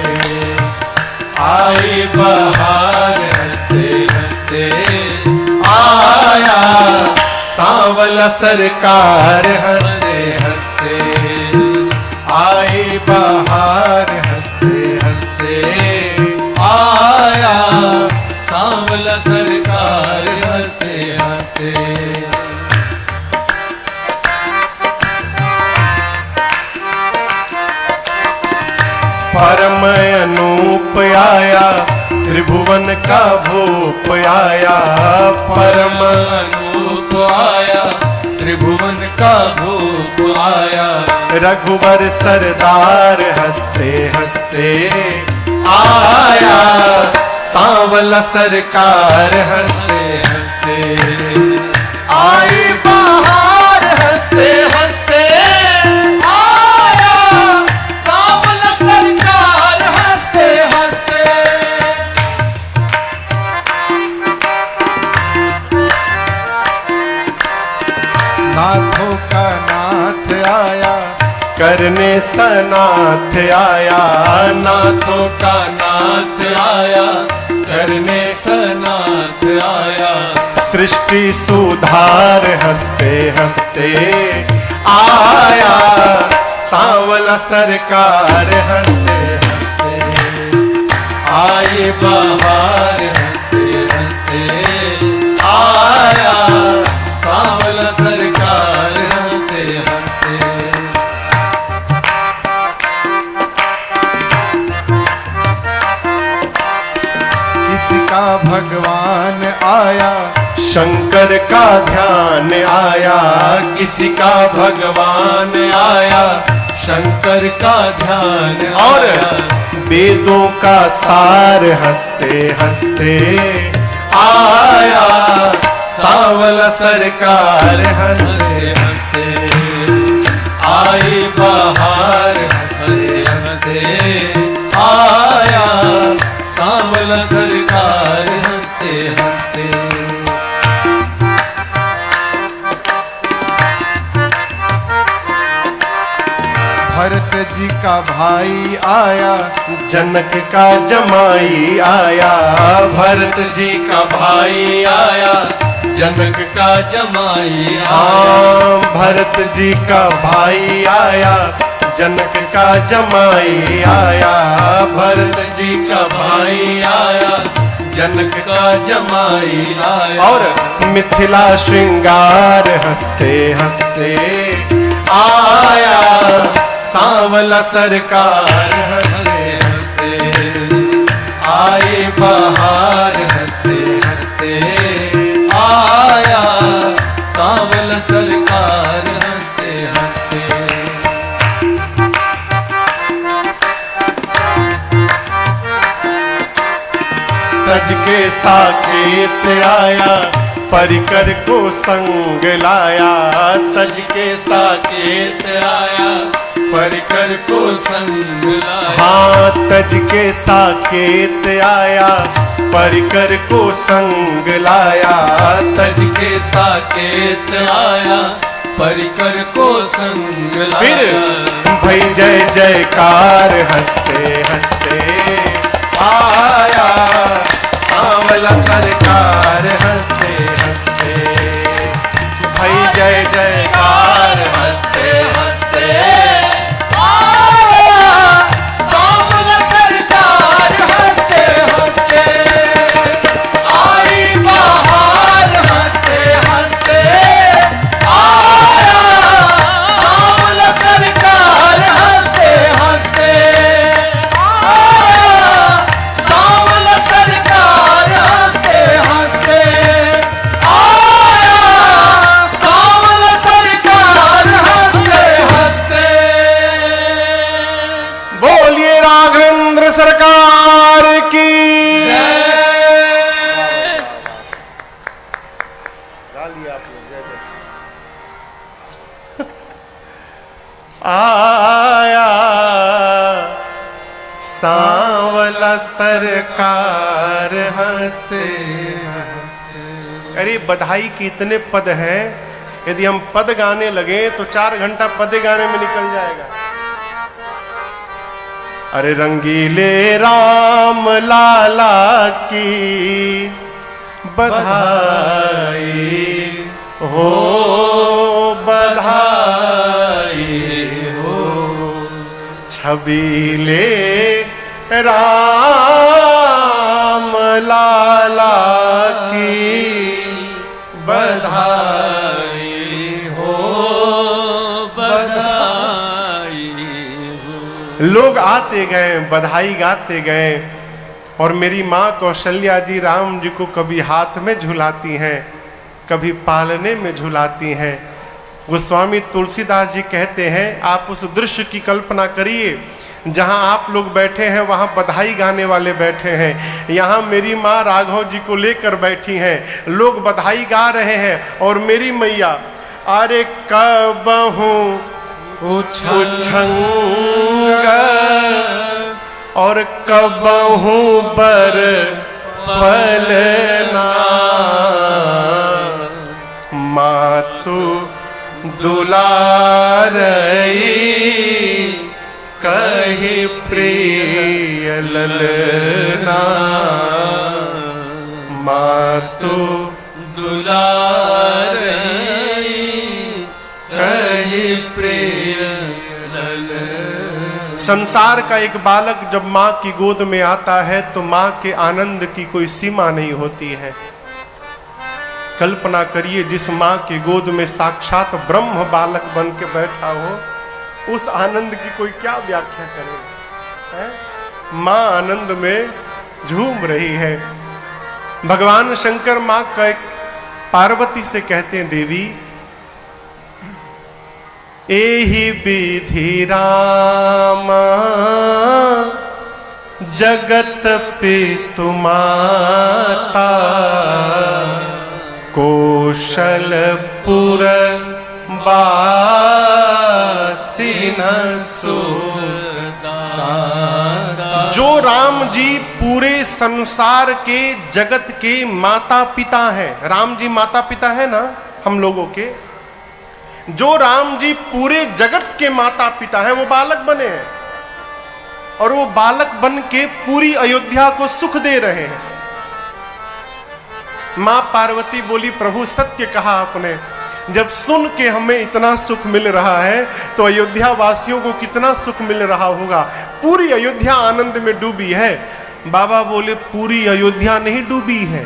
आई बहार हंसते हंसते आया, सांवला सरकार हंसते हंसते आई बहार हंसते हंसते आया, सांवला सरकार हंसते हंसते। परम अनूप आया, त्रिभुवन का भूप आया, परम अनूप आया, त्रिभुवन का भूप आया, रघुवर सरदार हंसते हंसते आया, सांवला सरकार हंसते हंसते आई बहार हंसते हंसते आया, सांवला सरकार हंसते हंसते। नाथों का नाथ आया, करने सनाथ आया, नाथों का नाथ आया, करने सनाथ आया, सृष्टि सुधार हंसते हंसते आया, सांवला सरकार हंसते हंसते आई बहार हंसते हंसते आया सांवला सरकार हंसते हंसते। किसी का भगवान आया शंकर का ध्यान आया, किसी का भगवान आया शंकर का ध्यान और आया। वेदों का सार हंसते हंसते आया सांवला सरकार हंसते हंसते आई बहार हंसते हंसते आया सांवला सरकार हंसते हंसते। भरत जी का भाई आया जनक का जमाई आया, भरत जी का भाई आया जनक का जमाई आया। हाँ भरत जी का भाई आया, जनक का जमाई आया, भरत जी का भाई आया जनक का जमाई आया। और मिथिला श्रृंगार हंसते हंसते आया सांवला सरकार हंसते हंसते आई बहार हंसते हंसते आया सांवला सरकार हंसते हंसते। तज के साकेत आया, परिकर को संग लाया, तज के साकेत आया परिकर को संग लाया। हाँ तज के साकेत आया, परिकर को संग लाया, तज के साकेत आया परिकर को संग लाया। फिर भई जय जयकार हंसते हंसते आया सांवला सरकार हंसते हंसते भई जय जयकार हंसते हंसते आया सांवला सरकार हंसते हंसते आई बहार हंसते हंसते आया सांवला सरकार हंसते हंसते आया सांवला सरकार हंसते हंसते आया सांवला सरकार हंसते हंसते। बोलिए राघवेंद्र सरकार की आया सांवला सरकार हंसते हंसते। अरे बधाई के इतने पद हैं, यदि हम पद गाने लगे तो 4 घंटा पद गाने में निकल जाएगा। अरे रंगीले राम लाला की बधाई हो, बधाई हो, छबीले राम लाला की बधाई हो, बधाई हो। लोग आते गए, बधाई गाते गए, और मेरी माँ कौशल्या जी राम जी को कभी हाथ में झुलाती हैं, कभी पालने में झुलाती हैं। गोस्वामी तुलसीदास जी कहते हैं, आप उस दृश्य की कल्पना करिए जहां आप लोग बैठे हैं, वहां बधाई गाने वाले बैठे हैं, यहाँ मेरी माँ राघव जी को लेकर बैठी हैं, लोग बधाई गा रहे हैं, और मेरी मैया अरे कबहू उछंग और कबहू बर पलना, मातु दुलारई कही प्रिय ललना, मातु दुलारई कही प्रिय ललना। संसार का एक बालक जब माँ की गोद में आता है तो माँ के आनंद की कोई सीमा नहीं होती है। कल्पना करिए, जिस माँ की गोद में साक्षात ब्रह्म बालक बन के बैठा हो, उस आनंद की कोई क्या व्याख्या करे है? माँ आनंद में झूम रही है। भगवान शंकर माँ का पार्वती से कहते हैं, देवी एहि विधि राम जगत पितु माता, कौशलपुर बासिन सुखदाता। जो राम जी पूरे संसार के जगत के माता पिता हैं, राम जी माता पिता है ना हम लोगों के, जो राम जी पूरे जगत के माता पिता हैं, वो बालक बने हैं और वो बालक बन के पूरी अयोध्या को सुख दे रहे हैं। मां पार्वती बोली, प्रभु सत्य कहा आपने, जब सुन के हमें इतना सुख मिल रहा है तो अयोध्या वासियों को कितना सुख मिल रहा होगा। पूरी अयोध्या आनंद में डूबी है। बाबा बोले, पूरी अयोध्या नहीं डूबी है,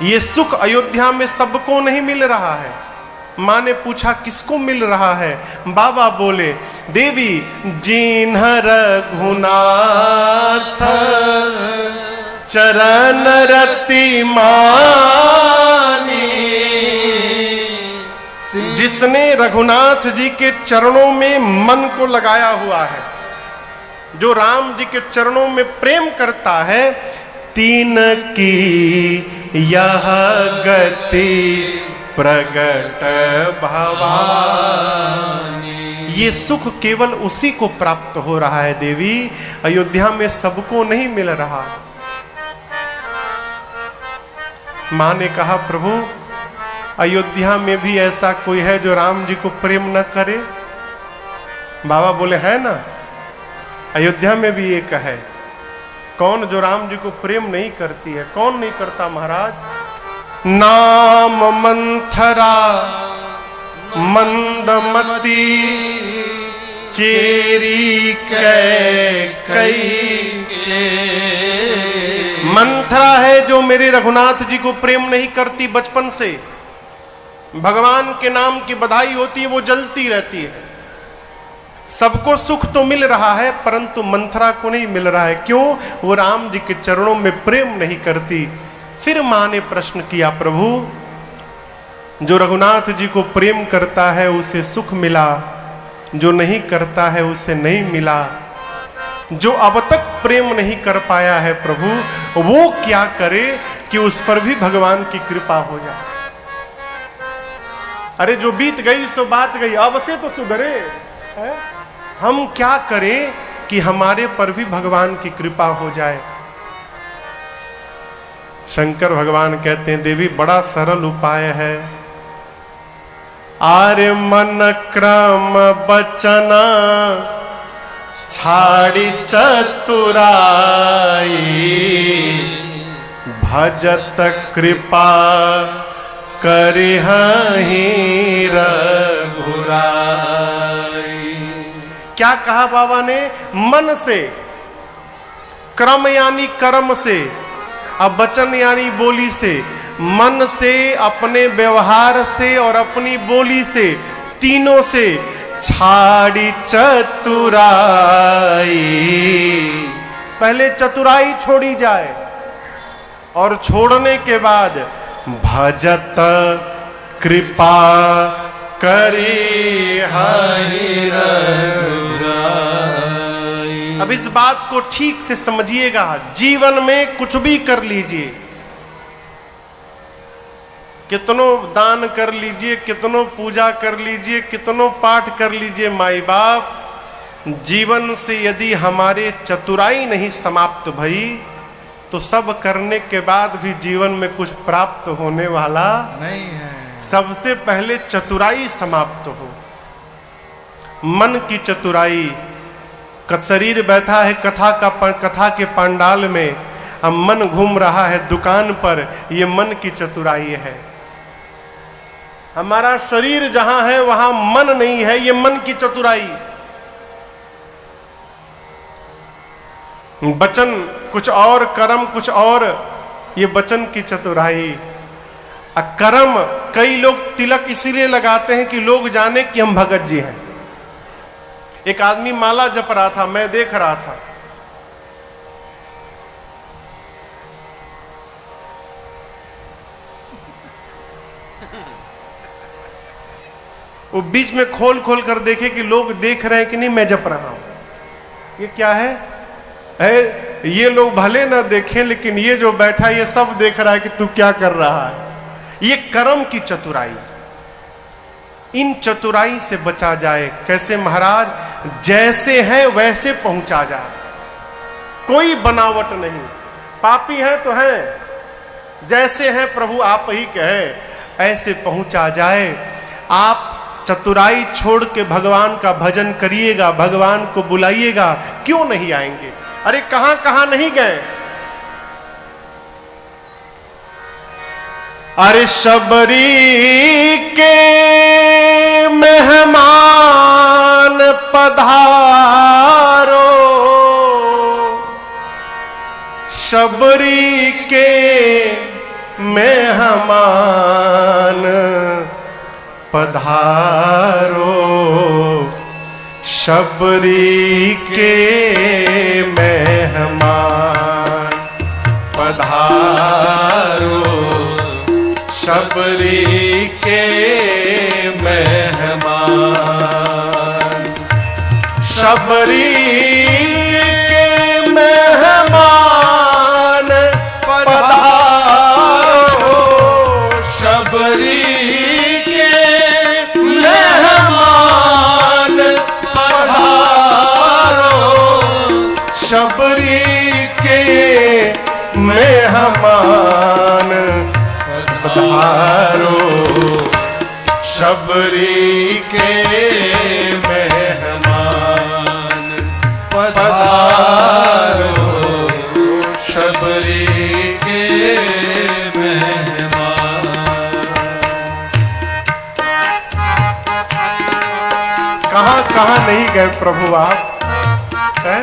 ये सुख अयोध्या में सबको नहीं मिल रहा है। मां ने पूछा, किसको मिल रहा है? बाबा बोले, देवी जिन्ह रघुनाथ चरण रति मानी, जिसने रघुनाथ जी के चरणों में मन को लगाया हुआ है, जो राम जी के चरणों में प्रेम करता है, तीन की यह गति प्रगट भवानी। ये सुख केवल उसी को प्राप्त हो रहा है देवी, अयोध्या में सबको नहीं मिल रहा। मां ने कहा, प्रभु अयोध्या में भी ऐसा कोई है जो राम जी को प्रेम न करे? बाबा बोले, है ना, अयोध्या में भी एक है। कौन? जो राम जी को प्रेम नहीं करती है। कौन नहीं करता महाराज? नाम मंथरा मंदमती चेरी कई के। मंथरा है जो मेरे रघुनाथ जी को प्रेम नहीं करती। बचपन से भगवान के नाम की बधाई होती है, वो जलती रहती है। सबको सुख तो मिल रहा है परंतु मंथरा को नहीं मिल रहा है। क्यों? वो राम जी के चरणों में प्रेम नहीं करती। फिर मां ने प्रश्न किया, प्रभु जो रघुनाथ जी को प्रेम करता है उसे सुख मिला, जो नहीं करता है उसे नहीं मिला। जो अब तक प्रेम नहीं कर पाया है प्रभु, वो क्या करे कि उस पर भी भगवान की कृपा हो जाए। अरे जो बीत गई सो बात गई, अब से तो सुधरे है? हम क्या करें कि हमारे पर भी भगवान की कृपा हो जाए। शंकर भगवान कहते हैं, देवी बड़ा सरल उपाय है। आर्य मन क्रम बचना छाड़ी चतुराई, भजत कृपा करिहि रघुराई। क्या कहा बाबा ने? मन से, क्रम यानी कर्म से, अब वचन यानी बोली से। मन से, अपने व्यवहार से और अपनी बोली से, तीनों से छाड़ी चतुराई। पहले चतुराई छोड़ी जाए और छोड़ने के बाद भजत कृपा करिहि रघुराई। अब इस बात को ठीक से समझिएगा। जीवन में कुछ भी कर लीजिए, कितनों दान कर लीजिए, कितनों पूजा कर लीजिए, कितनों पाठ कर लीजिए, माई बाप, जीवन से यदि हमारे चतुराई नहीं समाप्त भई तो सब करने के बाद भी जीवन में कुछ प्राप्त होने वाला नहीं है। सबसे पहले चतुराई समाप्त हो। मन की चतुराई। शरीर बैठा है कथा के पंडाल में, अब मन घूम रहा है दुकान पर, ये मन की चतुराई है। हमारा शरीर जहां है वहां मन नहीं है, ये मन की चतुराई। वचन कुछ और, कर्म कुछ और, ये वचन की चतुराई। कर्म, कई लोग तिलक इसीलिए लगाते हैं कि लोग जाने कि हम भगत जी हैं। एक आदमी माला जप रहा था, मैं देख रहा था, वो बीच में खोल खोल कर देखे कि लोग देख रहे हैं कि नहीं मैं जप रहा हूं। ये क्या है? ये लोग भले ना देखें, लेकिन ये जो बैठा ये सब देख रहा है कि तू क्या कर रहा है। ये कर्म की चतुराई। इन चतुराई से बचा जाए कैसे महाराज? जैसे है वैसे पहुंचा जाए, कोई बनावट नहीं। पापी हैं तो हैं, जैसे हैं प्रभु आप ही कहे, ऐसे पहुंचा जाए। आप चतुराई छोड़ के भगवान का भजन करिएगा, भगवान को बुलाइएगा, क्यों नहीं आएंगे? अरे कहां कहां नहीं गए। अरे शबरी के मेहमान पधारो, शबरी के मेहमान पधारो, शबरी के मेहमान पधारो, शबरी के मेहमान, शबरी के मेहमान पधारो, शबरी शबरी के मेहमान पधारो, शबरी के मेहमान पधारो, शबरी के मेहमान। कहां कहां नहीं गए प्रभु आप है?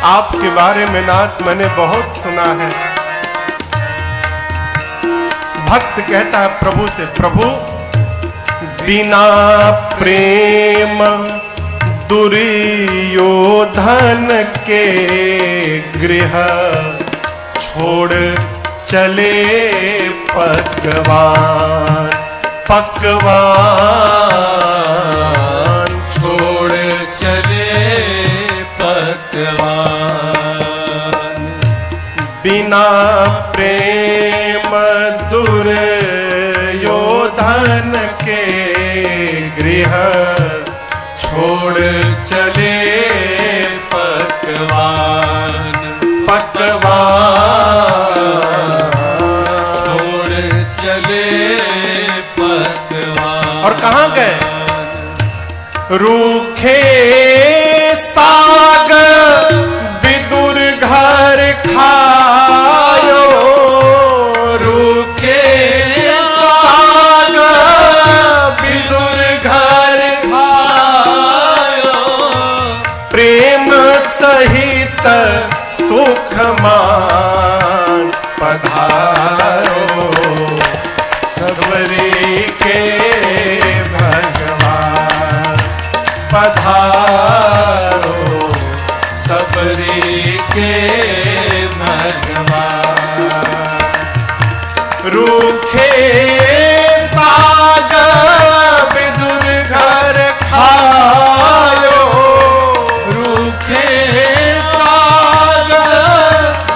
आपके बारे में नाथ मैंने बहुत सुना है। भक्त कहता है प्रभु से, प्रभु बिना प्रेम दुर्योधन के गृह छोड़ चले पकवान, पकवान छोड़ चले पकवान, बिना प्रेम दुर्योधन के गृह छोड़ चले पकवान, पकवान छोड़ चले पकवान। और कहां गए? रूखे साग विदुर घर खायो, रूखे साग विदुर घर खायो, प्रेम सहित सुख मान पधारो, शबरी के भगवान पधारो, शबरी के भगवान। रूखे साग विदुर घर खायो, रूखे साग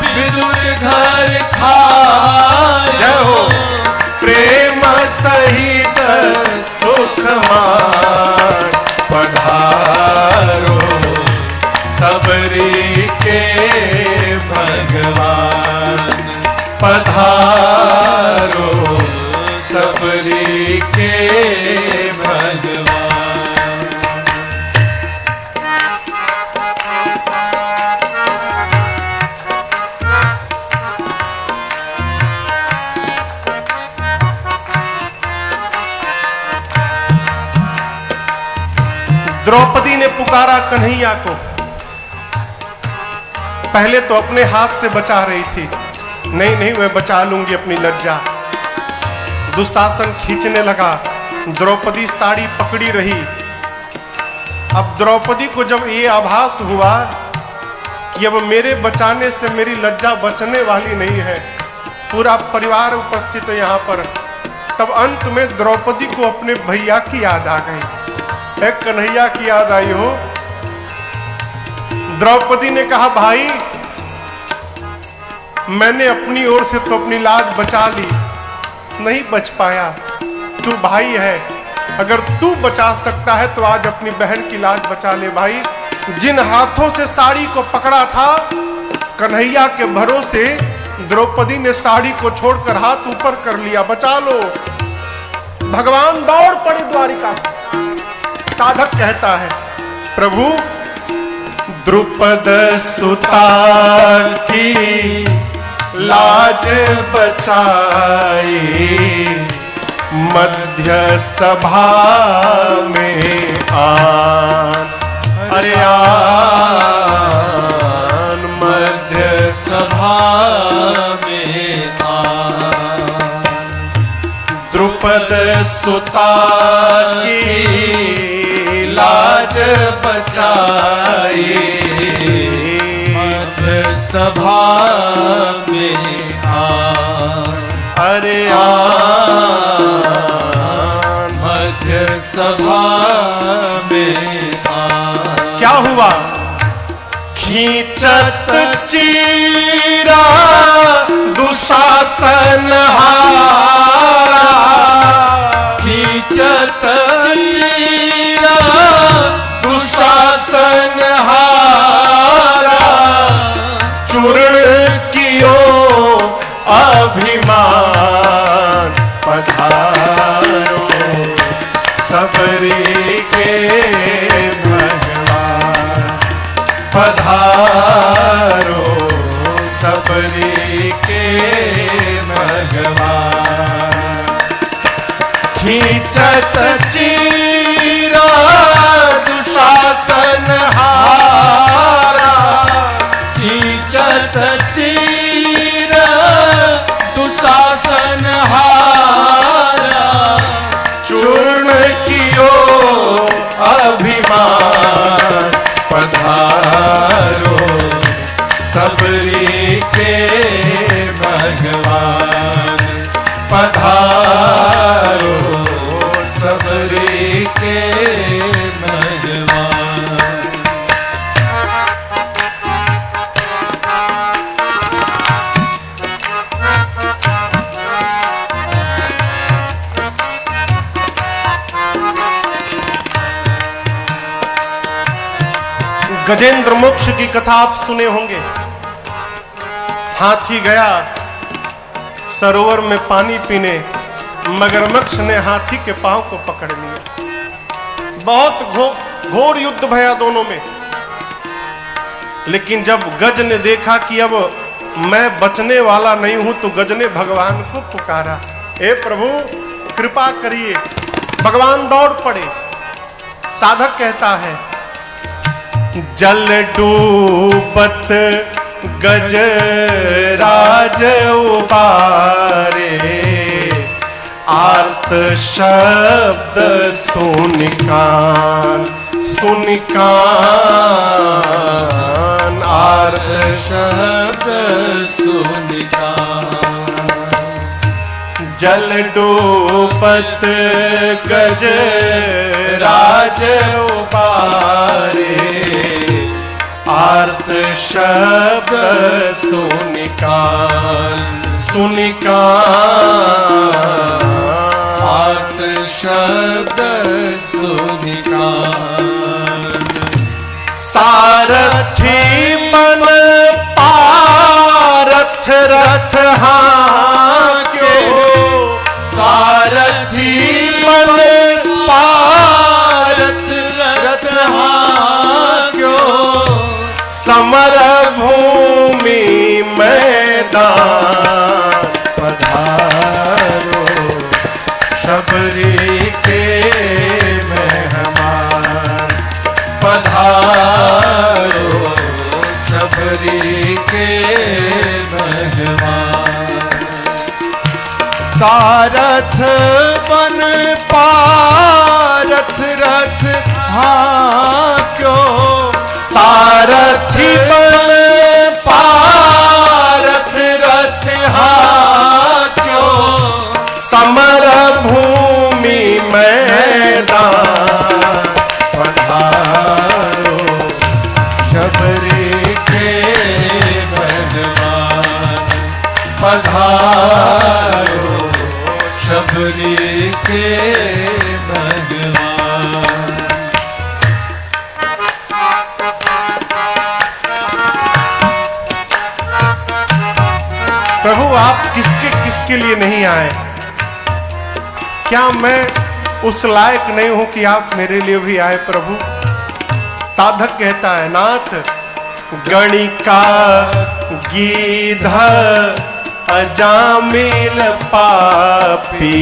विदुर घर खायो, प्रेम सहित सुख मान पधारो, शबरी के भगवान पधारो, शबरी के भगवान। द्रौपदी ने पुकारा कन्हैया को, पहले तो अपने हाथ से बचा रही थी, नहीं नहीं मैं बचा लूंगी अपनी लज्जा। दुशासन खींचने लगा, द्रौपदी साड़ी पकड़ी रही। अब द्रौपदी को जब ये आभास हुआ कि अब मेरे बचाने से मेरी लज्जा बचने वाली नहीं है, पूरा परिवार उपस्थित है यहाँ पर, तब अंत में द्रौपदी को अपने भैया की याद आ गई, एक कन्हैया की याद आई हो। द्रौपदी ने कहा भाई मैंने अपनी ओर से तो अपनी लाज बचा ली, नहीं बच पाया, तू भाई है, अगर तू बचा सकता है तो आज अपनी बहन की लाज बचा ले भाई। जिन हाथों से साड़ी को पकड़ा था, कन्हैया के भरोसे द्रौपदी ने साड़ी को छोड़कर हाथ ऊपर कर लिया, बचा लो। भगवान दौड़ पड़े द्वारिका से। साधक कहता है प्रभु द्रुपद सुता की लाज बचाई, मध्य सभा में आन, अरे आन, मध्य सभा में आन। द्रुपद सुता की लाज बचाई, मध्य सभा में आन, अरे आन, मध्य सभा में आन। क्या हुआ? खींचत चीरा दुशासन हारा, खींचत चीरा दुशासन हारा, चूर्ण कियो अभिमान, पधारो सबरी के भगवान, पधारो सबरी के भगवान। खींचत चीरा दुशासन हारा, खींचत चीरा दुशासन हारा, चूर्ण कियो अभिमान, पधारो सबरी के भगवान, पधारो सबरी के भगवान। गजेंद्र मोक्ष की कथा आप सुने होंगे। हाथी गया सरोवर में पानी पीने, मगरमच्छ ने हाथी के पांव को पकड़ लिया। बहुत घोर युद्ध भया दोनों में। लेकिन जब गज ने देखा कि अब मैं बचने वाला नहीं हूं, तो गज ने भगवान को पुकारा, हे प्रभु कृपा करिए। भगवान दौड़ पड़े। साधक कहता है जल डूबत गज राज उबारे, आर्त शब्द सुनिकान, सुनिकान, आर्त शब्द सुनिकान। जल डूबत गज राज उबारे, आर्त शब्द सुनिकान, सुनिकान, आर्त शब्द सुनिकान। सारथी मन पारथ रथ हांक्यो, सारथी मन पारथ रथ हांक्यो, समर भूमि मैदान, पधारो शबरी के मेहमान, पधारो शबरी सारथ बन पारथ रथ हाँ क्यों, सारथी बन पारथ रथ हाँ क्यों, समर भूमि मैदान पधारो शबरी के मेहमान, पधारो शबरी के मेहमान। प्रभु आप किसके किसके लिए नहीं आए? क्या मैं उस लायक नहीं हूं कि आप मेरे लिए भी आए प्रभु? साधक कहता है नाथ गणिका गीध अजामिल पापी,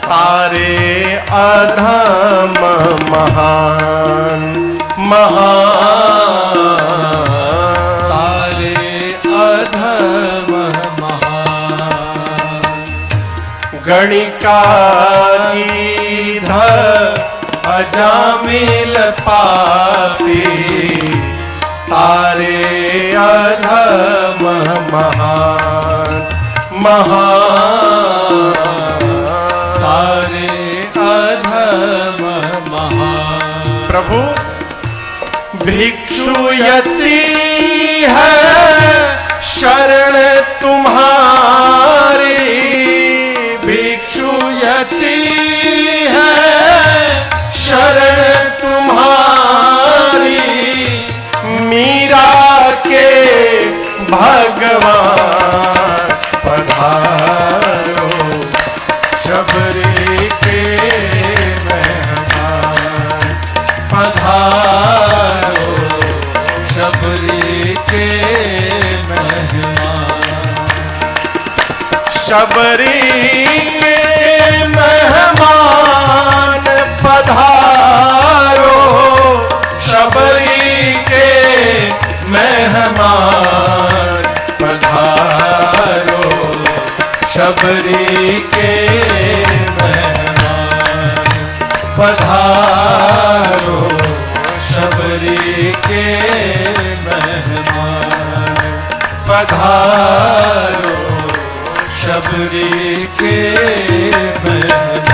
तारे अधम महान महान, तारे अधम महान। गणिका गीध अजामिल पापी, तारे अधम महान महान, तारे अधम महान। प्रभु भिक्षु यति है शरण तुम्हारी, भिक्षु यति है शरण तुम्हारी, मीरा के भगवान पधारो शबरी के मेहमान, पधारो शबरी के मेहमान। शबरी के मेहमान पधारो, शबरी के मेहमान पधारो शबरी के मेहमान, पधारो शबरी के मेहमान, पधारो शबरी के मेहमान।